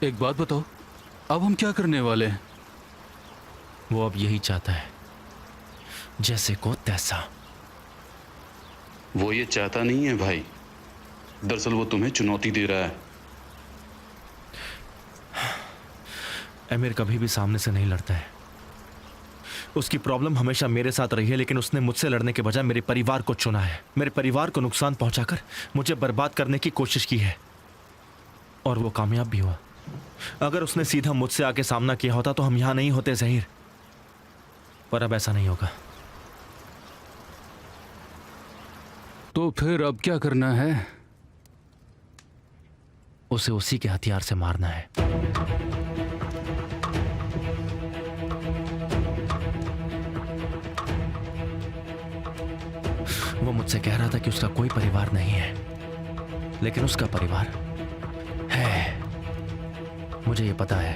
एक बात बताओ, अब हम क्या करने वाले हैं? वो अब यही चाहता है, जैसे को तैसा। वो ये चाहता नहीं है भाई, दरअसल वो तुम्हें चुनौती दे रहा है। अमीर कभी भी सामने से नहीं लड़ता है। उसकी प्रॉब्लम हमेशा मेरे साथ रही है, लेकिन उसने मुझसे लड़ने के बजाय मेरे परिवार को चुना है। मेरे परिवार को नुकसान पहुंचाकर मुझे बर्बाद करने की कोशिश की है, और वो कामयाब भी हुआ। अगर उसने सीधा मुझसे आके सामना किया होता तो हम यहां नहीं होते ज़हीर, पर अब ऐसा नहीं होगा। तो फिर अब क्या करना है? उसे उसी के हथियार से मारना है। वो मुझसे कह रहा था कि उसका कोई परिवार नहीं है, लेकिन उसका परिवार है। मुझे ये पता है,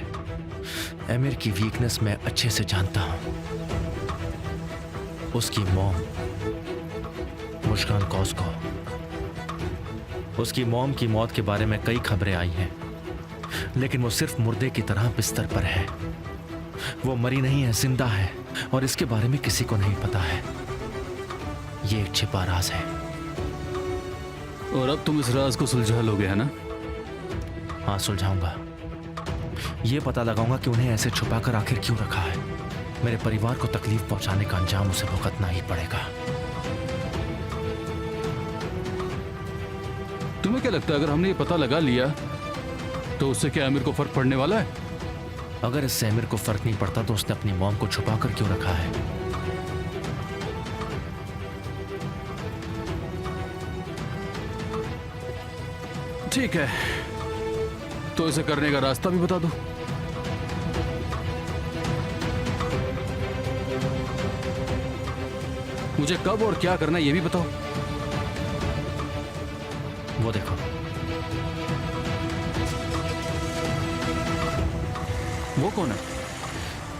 अमीर की वीकनेस मैं अच्छे से जानता हूं। उसकी मॉम मुस्कान कॉस्को, उसकी मॉम की मौत के बारे में कई खबरें आई हैं, लेकिन वो सिर्फ मुर्दे की तरह बिस्तर पर है। वो मरी नहीं है, जिंदा है, और इसके बारे में किसी को नहीं पता है। ये एक छिपा राज है। और अब तुम इस राज को सुलझा लोगे, है ना? हाँ, सुलझाऊंगा। ये पता लगाऊंगा कि उन्हें ऐसे छुपाकर आखिर क्यों रखा है। मेरे परिवार को तकलीफ पहुंचाने का अंजाम उसे भुगतना ही पड़ेगा। तुम्हें क्या लगता है, अगर हमने ये पता लगा लिया तो उससे क्या अमीर को फर्क पड़ने वाला है? अगर इससे अमीर को फर्क नहीं पड़ता तो उसने अपनी मॉम को छुपाकर क्यों रखा है? ठीक है, तो इसे करने का रास्ता भी बता दो। मुझे कब और क्या करना है ये भी बताओ। वो देखो, वो कौन है?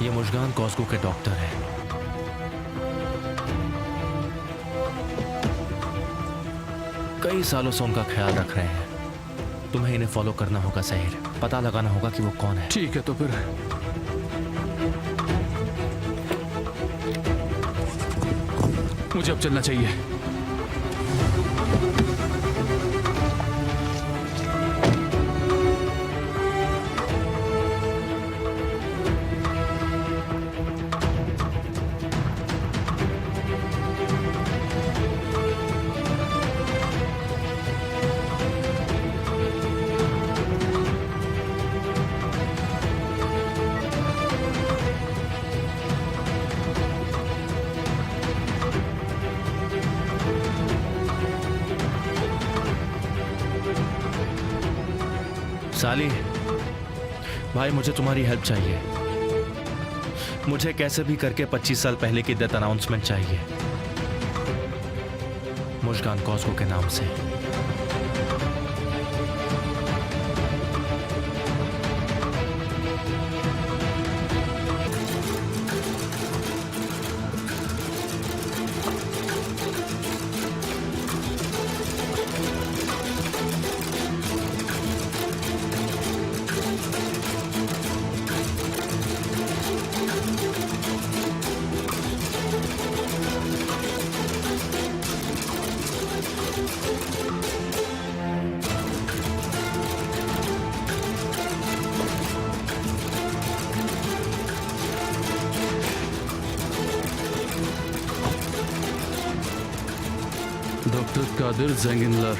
ये मुस्कान कॉस्को के डॉक्टर हैं। कई सालों से उनका ख्याल रख रहे हैं। तुम्हें इन्हें फॉलो करना होगा ज़हीर, पता लगाना होगा कि वो कौन है। ठीक है, तो फिर मुझे अब चलना चाहिए। साली भाई, मुझे तुम्हारी हेल्प चाहिए। मुझे कैसे भी करके 25 साल पहले की डेथ अनाउंसमेंट चाहिए, मुस्कान कॉस्को के नाम से। डॉक्टर कादिर ज़ेंगिनलार।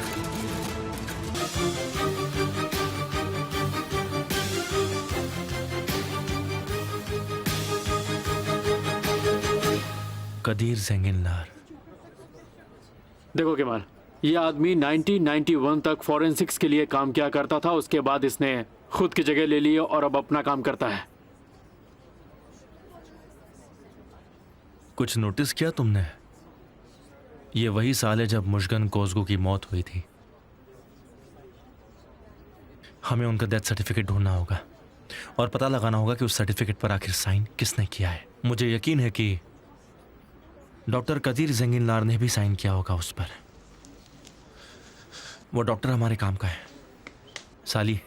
कदीर ज़ेंगिनलार। देखो केमाल, ये आदमी 1991 तक फॉरेंसिक्स के लिए काम किया करता था। उसके बाद इसने खुद की जगह ले ली और अब अपना काम करता है। कुछ नोटिस किया तुमने? ये वही साल है जब मुस्कान कॉस्को की मौत हुई थी। हमें उनका डेथ सर्टिफिकेट ढूंढना होगा और पता लगाना होगा कि उस सर्टिफिकेट पर आखिर साइन किसने किया है। मुझे यकीन है कि डॉक्टर कदीर ज़ेंगिनलार ने भी साइन किया होगा उस पर। वो डॉक्टर हमारे काम का है। साली,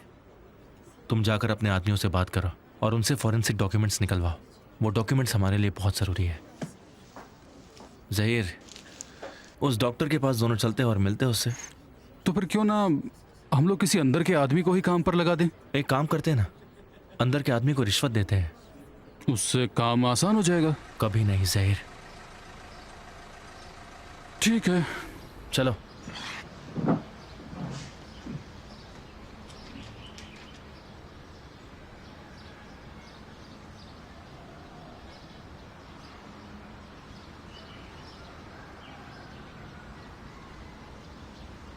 तुम जाकर अपने आदमियों से बात करो और उनसे फॉरेंसिक डॉक्यूमेंट्स निकलवाओ। वो डॉक्यूमेंट्स हमारे लिए बहुत ज़रूरी है। जहीर, उस डॉक्टर के पास दोनों चलते हैं और मिलते हैं उससे। तो फिर क्यों ना हम लोग किसी अंदर के आदमी को ही काम पर लगा दें? एक काम करते हैं ना, अंदर के आदमी को रिश्वत देते हैं। उससे काम आसान हो जाएगा। कभी नहीं जहीर। ठीक है, चलो।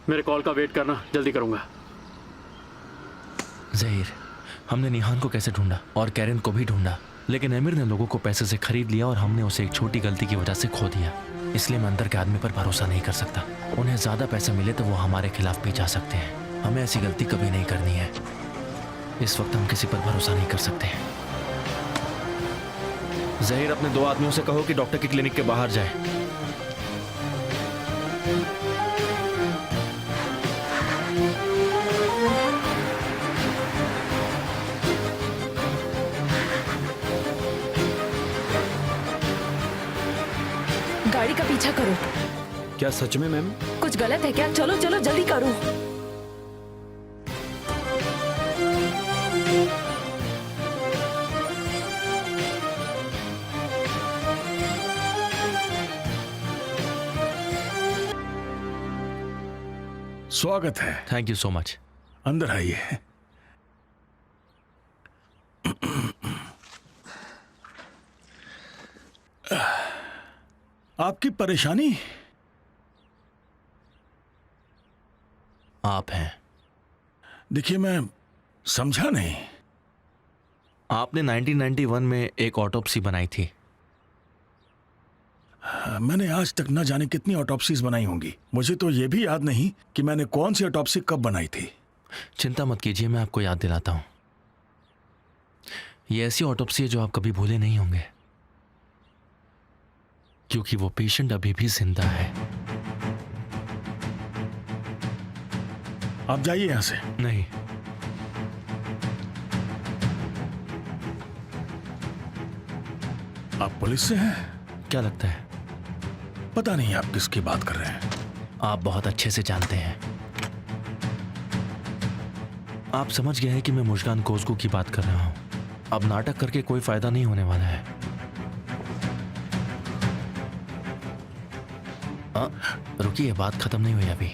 मेरे कॉल का वेट करना, जल्दी करूंगा। जहीर, हमने निहान को कैसे ढूंढा और कैरन को भी ढूंढा, लेकिन अमीर ने लोगों को पैसे से खरीद लिया और हमने उसे एक छोटी गलती की वजह से खो दिया। इसलिए मैं अंदर के आदमी पर भरोसा नहीं कर सकता। उन्हें ज़्यादा पैसे मिले तो वो हमारे खिलाफ भी जा सकते हैं। हमें ऐसी गलती कभी नहीं करनी है। इस वक्त हम किसी पर भरोसा नहीं कर सकते। जहीर, अपने 2 आदमियों से कहो कि डॉक्टर की क्लिनिक के बाहर जाए। गाड़ी का पीछा करो। क्या सच में मैम? कुछ गलत है क्या? चलो चलो जल्दी करो। स्वागत है। Thank you so much. अंदर आइए। आपकी परेशानी? आप हैं? देखिए, मैं समझा नहीं। आपने 1991 में एक ऑटोप्सी बनाई थी। मैंने आज तक न जाने कितनी ऑटोप्सीज बनाई होंगी। मुझे तो ये भी याद नहीं कि मैंने कौन सी ऑटोप्सी कब बनाई थी। चिंता मत कीजिए, मैं आपको याद दिलाता हूं। ये ऐसी ऑटोप्सी है जो आप कभी भूले नहीं होंगे, क्योंकि वो पेशेंट अभी भी जिंदा है। आप जाइए यहां से। नहीं, आप पुलिस से हैं? क्या लगता है? पता नहीं आप किसकी बात कर रहे हैं। आप बहुत अच्छे से जानते हैं। आप समझ गए हैं कि मैं मुश्कान कोज़गू की बात कर रहा हूं। अब नाटक करके कोई फायदा नहीं होने वाला है। रुकिए, बात खत्म नहीं हुई अभी।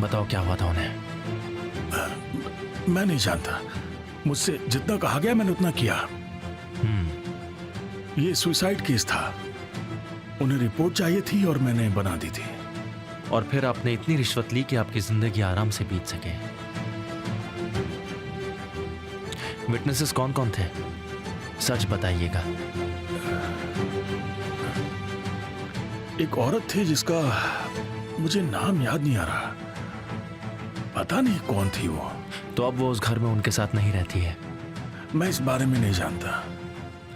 बताओ क्या हुआ था उन्हें? मैं नहीं जानता। मुझसे जितना कहा गया मैंने उतना किया। ये सुसाइड केस था। उन्हें रिपोर्ट चाहिए थी और मैंने बना दी थी। और फिर आपने इतनी रिश्वत ली कि आपकी जिंदगी आराम से बीत सके। विटनेसेस कौन कौन थे? सच बताइएगा। एक औरत थी जिसका मुझे नाम याद नहीं आ रहा। पता नहीं कौन थी वो। तो अब वो उस घर में उनके साथ नहीं रहती है? मैं इस बारे में नहीं जानता।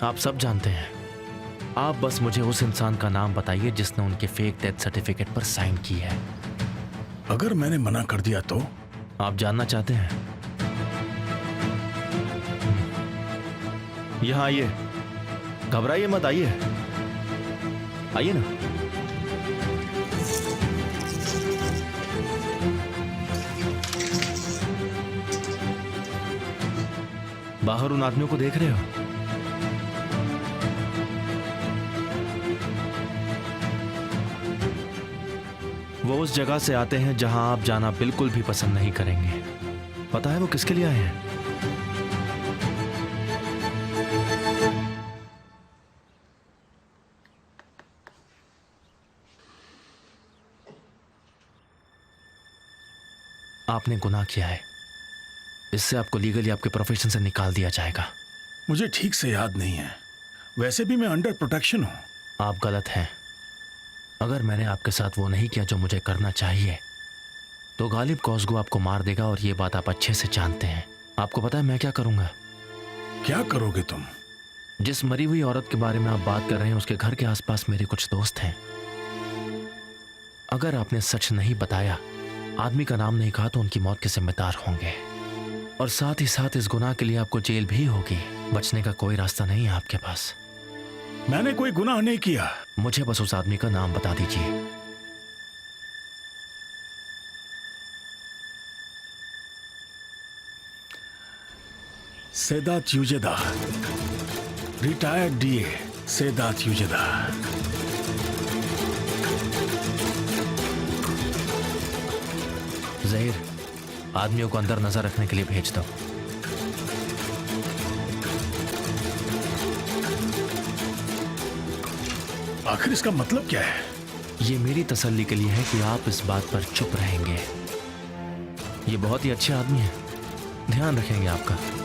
आप सब जानते हैं। आप बस मुझे उस इंसान का नाम बताइए जिसने उनके फेक डेथ सर्टिफिकेट पर साइन की है। अगर मैंने मना कर दिया तो? आप जानना चाहते हैं? यहां आइए। घबराइए मत, आइए। आइए ना। बाहर उन आदमियों को देख रहे हो? वो उस जगह से आते हैं जहां आप जाना बिल्कुल भी पसंद नहीं करेंगे। पता है वो किसके लिए आए हैं? आपने गुनाह किया है। इससे आपको लीगली आपके प्रोफेशन से निकाल दिया जाएगा। मुझे ठीक से याद नहीं है। वैसे भी मैं अंडर प्रोटेक्शन हूं। आप गलत हैं। अगर मैंने आपके साथ वो नहीं किया जो मुझे करना चाहिए, तो गालिब कोज़गू आपको मार देगा और ये बात आप अच्छे से जानते हैं। आपको पता है मैं क्या करूंगा? क्या करोगे तुम? जिस मरी हुई औरत के बारे में आप बात कर रहे हैं, उसके घर के आसपास मेरे कुछ दोस्त हैं। अगर आपने सच नहीं बताया, आदमी का नाम नहीं कहा, तो उनकी मौत के जिम्मेदार होंगे। और साथ ही साथ इस गुनाह के लिए आपको जेल भी होगी। बचने का कोई रास्ता नहीं है आपके पास। मैंने कोई गुनाह नहीं किया। मुझे बस उस आदमी का नाम बता दीजिए। Sedat यूजेदा, retired DA Sedat यूजेदा। Zaheer, आदमियों को अंदर नजर रखने के लिए भेज दो। आखिर इसका मतलब क्या है? ये मेरी तसल्ली के लिए है कि आप इस बात पर चुप रहेंगे। ये बहुत ही अच्छे आदमी हैं, ध्यान रखेंगे आपका।